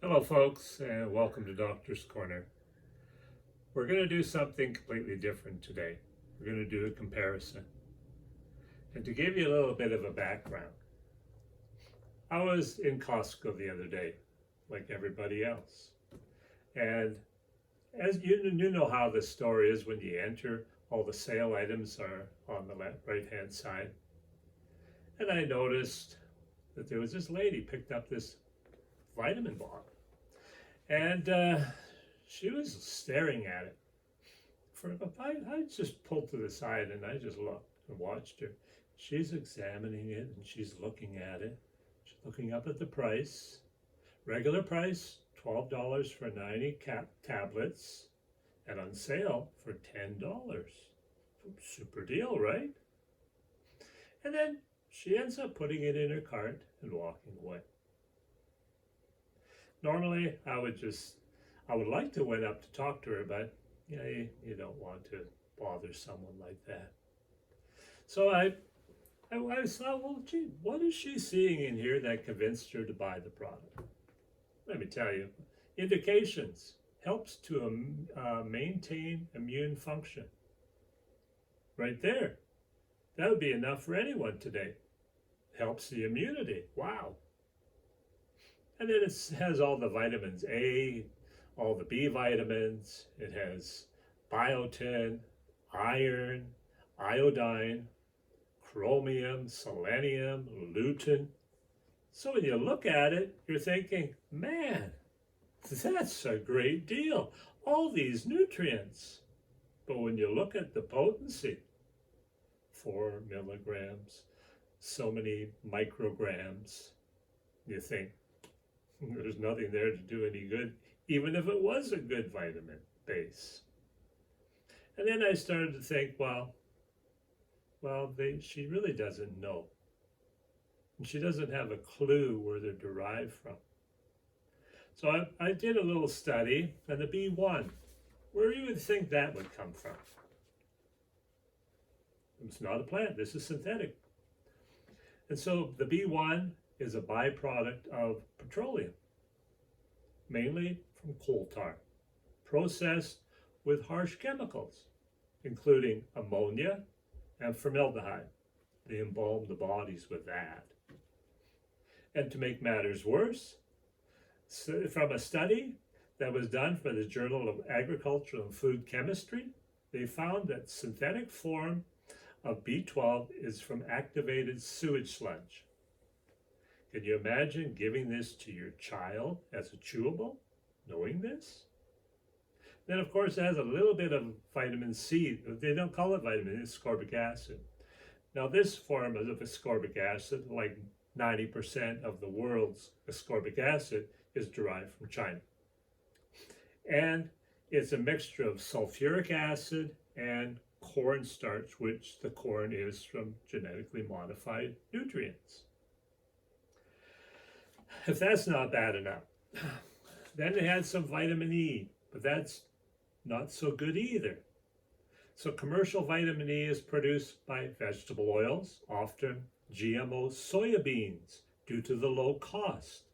Hello folks, and welcome to Doctor's Corner. We're going to do something completely different today. We're going to do a comparison. And to give you a little bit of a background, I was in Costco the other day, like everybody else. And as you know how the store is when you enter, all the sale items are on the right-hand side. And I noticed that there was this lady picked up this vitamin bottle. And she was staring at it. I just pulled to the side and I just looked and watched her. She's examining it and she's looking at it. She's looking up at the price. Regular price, $12 for 90 tablets, and on sale for $10. Super deal, right? And then she ends up putting it in her cart and walking away. Normally, I would like to went up to talk to her, but you don't want to bother someone like that. So I thought, well, gee, what is she seeing in here that convinced her to buy the product? Let me tell you, indications helps to maintain immune function. Right there, that would be enough for anyone today. Helps the immunity. Wow. And then it has all the vitamins A, all the B vitamins. It has biotin, iron, iodine, chromium, selenium, lutein. So when you look at it, you're thinking, man, that's a great deal. All these nutrients. But when you look at the potency, 4 milligrams, so many micrograms, you think, there's nothing there to do any good, even if it was a good vitamin base. And then I started to think, she really doesn't know. And she doesn't have a clue where they're derived from. So I did a little study, and the B1, where you would think that would come from. It's not a plant, this is synthetic. And so the B1 is a byproduct of petroleum, mainly from coal tar, processed with harsh chemicals, including ammonia and formaldehyde. They embalm the bodies with that. And to make matters worse, from a study that was done for the Journal of Agricultural and Food Chemistry, they found that synthetic form of B12 is from activated sewage sludge. Can you imagine giving this to your child as a chewable, knowing this? Then, of course, it has a little bit of vitamin C. They don't call it vitamin, it's ascorbic acid. Now, this form of ascorbic acid, like 90% of the world's ascorbic acid, is derived from China. And it's a mixture of sulfuric acid and cornstarch, which the corn is from genetically modified nutrients. If that's not bad enough, then it had some vitamin E, but that's not so good either. So commercial vitamin E is produced by vegetable oils, often GMO soybeans, due to the low cost.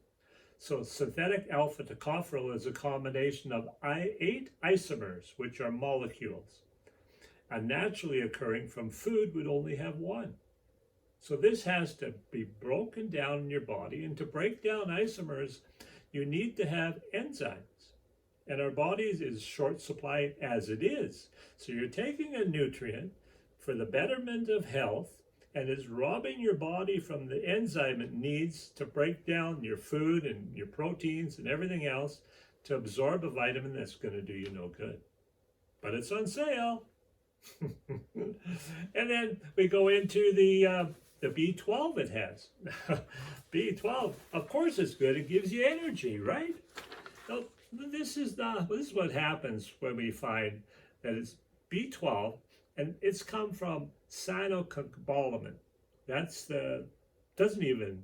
So synthetic alpha tocopherol is a combination of 8 isomers, which are molecules. And naturally occurring from food would only have 1. So this has to be broken down in your body, and to break down isomers, you need to have enzymes. And our bodies is short supply as it is. So you're taking a nutrient for the betterment of health, and it's robbing your body from the enzyme it needs to break down your food and your proteins and everything else to absorb a vitamin that's going to do you no good. But it's on sale. And then we go into the B12 it has. B12, of course it's good. It gives you energy, right? Now, this is what happens when we find that it's B12, and it's come from cyanocobalamin. Doesn't even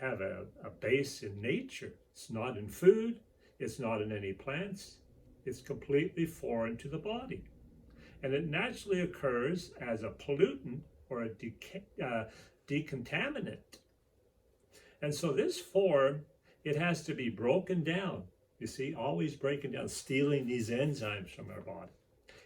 have a base in nature. It's not in food. It's not in any plants. It's completely foreign to the body. And it naturally occurs as a pollutant or a decontaminant. And so this form it has to be broken down. You see, always breaking down, stealing these enzymes from our body.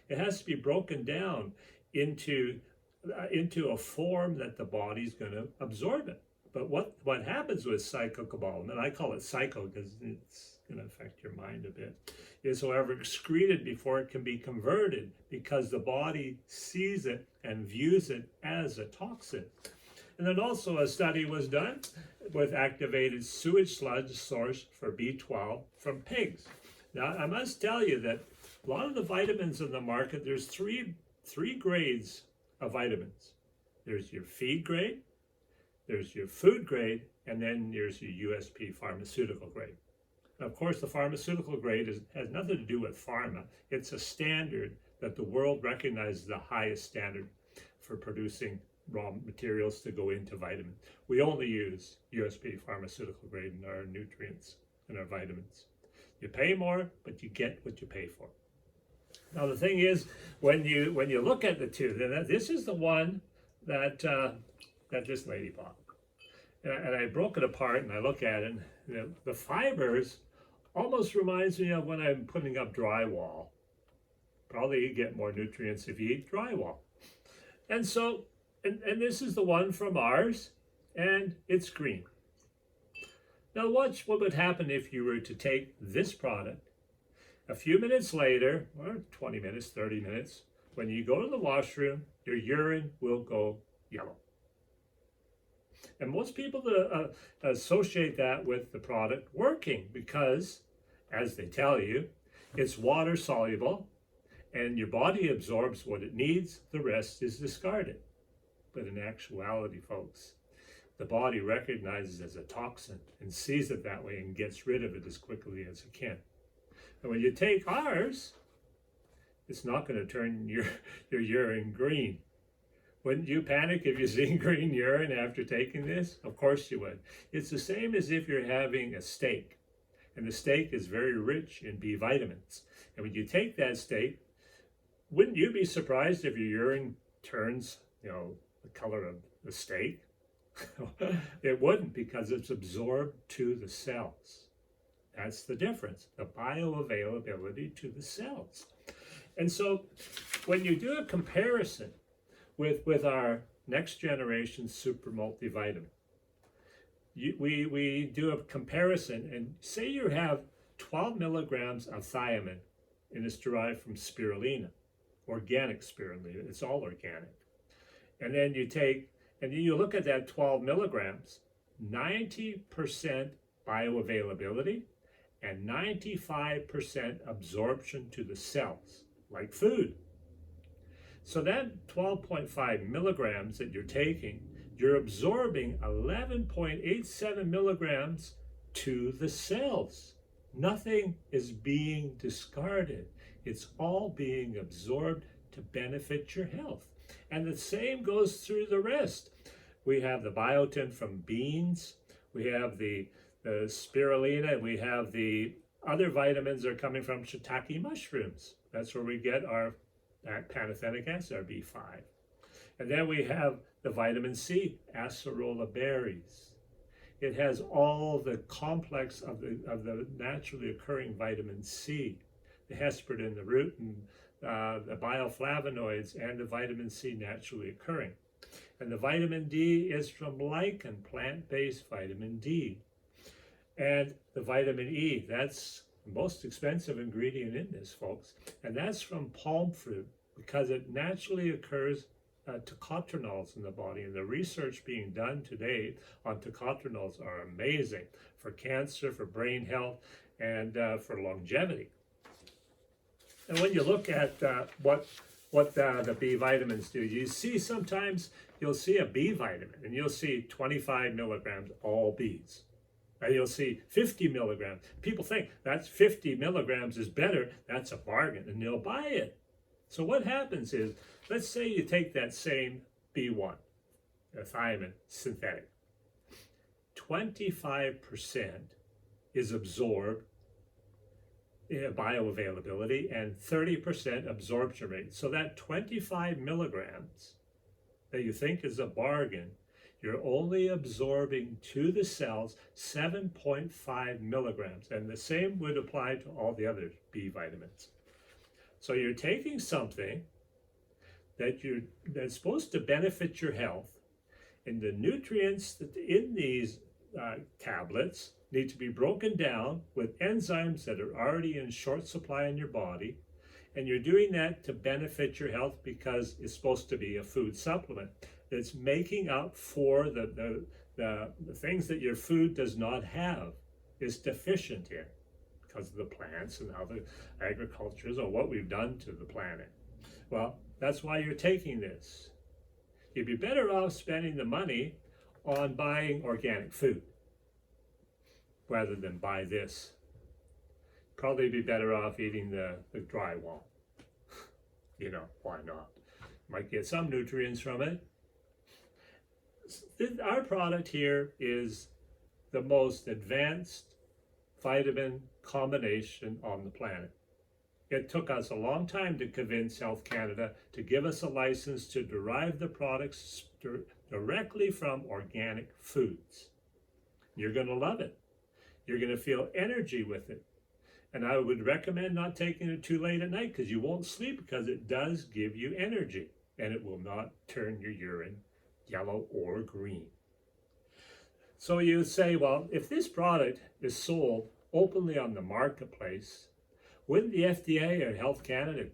It has to be broken down into a form that the body's going to absorb it. But what happens with psychocobalamin, and I call it psycho because it's going to affect your mind a bit, is however excreted before it can be converted, because the body sees it and views it as a toxin. And then also a study was done with activated sewage sludge source for B12 from pigs. Now, I must tell you that a lot of the vitamins in the market, there's three grades of vitamins. There's your feed grade, there's your food grade, and then there's your USP pharmaceutical grade. And of course, the pharmaceutical grade has nothing to do with pharma. It's a standard that the world recognizes, the highest standard for producing raw materials to go into vitamins. We only use USP pharmaceutical grade in our nutrients and our vitamins. You pay more, but you get what you pay for. Now the thing is, when you look at the two, then this is the one that this lady bought, and I broke it apart and I look at it. And the fibers almost reminds me of when I'm putting up drywall. Probably you get more nutrients if you eat drywall. And so, and this is the one from ours, and it's green. Now watch what would happen if you were to take this product. A few minutes later, or 20 minutes, 30 minutes, when you go to the washroom, your urine will go yellow. And most people associate that with the product working because, as they tell you, it's water soluble and your body absorbs what it needs, the rest is discarded. But in actuality, folks, the body recognizes it as a toxin and sees it that way and gets rid of it as quickly as it can. And when you take ours, it's not going to turn your urine green. Wouldn't you panic if you see green urine after taking this? Of course you would. It's the same as if you're having a steak. And the steak is very rich in B vitamins. And when you take that steak, wouldn't you be surprised if your urine turns, the color of the steak? It wouldn't, because it's absorbed to the cells. That's the difference, the bioavailability to the cells. And so when you do a comparison with our next generation super multivitamin, we do a comparison, and say you have 12 milligrams of thiamine, and it's derived from spirulina, organic spirulina. It's all organic. And then you look at that 12 milligrams, 90% bioavailability and 95% absorption to the cells, like food. So that 12.5 milligrams that you're taking, you're absorbing 11.87 milligrams to the cells. Nothing is being discarded. It's all being absorbed to benefit your health. And the same goes through the rest. We have the biotin from beans. We have the spirulina. We have the other vitamins that are coming from shiitake mushrooms. That's where we get our pantothenic acid, our B5. And then we have the vitamin C, acerola berries. It has all the complex of the naturally occurring vitamin C, the hesperidin, the rutin, the bioflavonoids, and the vitamin C naturally occurring. And the vitamin D is from lichen, plant-based vitamin D. And the vitamin E, that's the most expensive ingredient in this, folks. And that's from palm fruit, because it naturally occurs tocophenols in the body. And the research being done today on tocophenols are amazing for cancer, for brain health, and for longevity. And when you look at what the B vitamins do, you see sometimes you'll see a B vitamin and you'll see 25 milligrams, all Bs. And you'll see 50 milligrams. People think that's 50 milligrams is better, that's a bargain, and they'll buy it. So what happens is, let's say you take that same B1, thiamine, synthetic. 25% is absorbed bioavailability and 30% absorption rate. So that 25 milligrams that you think is a bargain, you're only absorbing to the cells 7.5 milligrams, and the same would apply to all the other B vitamins. So you're taking something that's supposed to benefit your health, and the nutrients that in these tablets need to be broken down with enzymes that are already in short supply in your body, and you're doing that to benefit your health because it's supposed to be a food supplement that's making up for the things that your food does not have, is deficient in, because of the plants and how the agriculture is, or what we've done to the planet. Well, that's why you're taking this. You'd be better off spending the money on buying organic food rather than buy this. Probably be better off eating the drywall. You know, why not? Might get some nutrients from it. Our product here is the most advanced vitamin combination on the planet. It took us a long time to convince Health Canada to give us a license to derive the products directly from organic foods. You're going to love it. You're going to feel energy with it. And I would recommend not taking it too late at night, because you won't sleep, because it does give you energy and it will not turn your urine yellow or green. So you would say, well, if this product is sold openly on the marketplace, wouldn't the FDA or Health Canada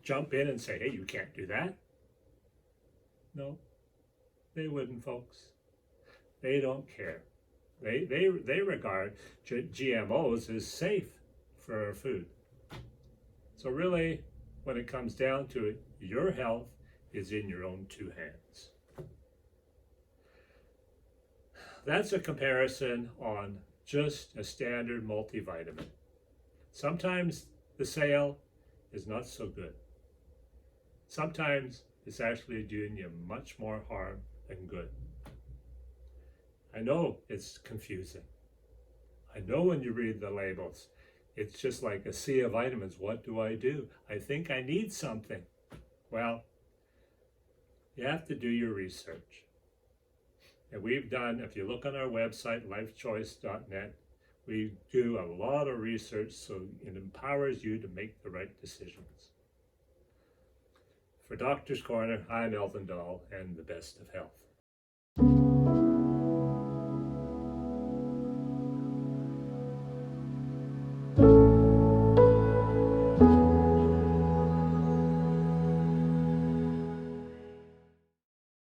jump in and say, hey, you can't do that? No, they wouldn't, folks. They don't care. They regard GMOs as safe for our food. So really, when it comes down to it, your health is in your own two hands. That's a comparison on just a standard multivitamin. Sometimes the sale is not so good. Sometimes it's actually doing you much more harm than good. I know it's confusing. I know when you read the labels, it's just like a sea of vitamins. What do? I think I need something. Well, you have to do your research. And we've done, if you look on our website, lifechoice.net, we do a lot of research so it empowers you to make the right decisions. For Doctor's Corner, I'm Eldon Dahl, and the best of health.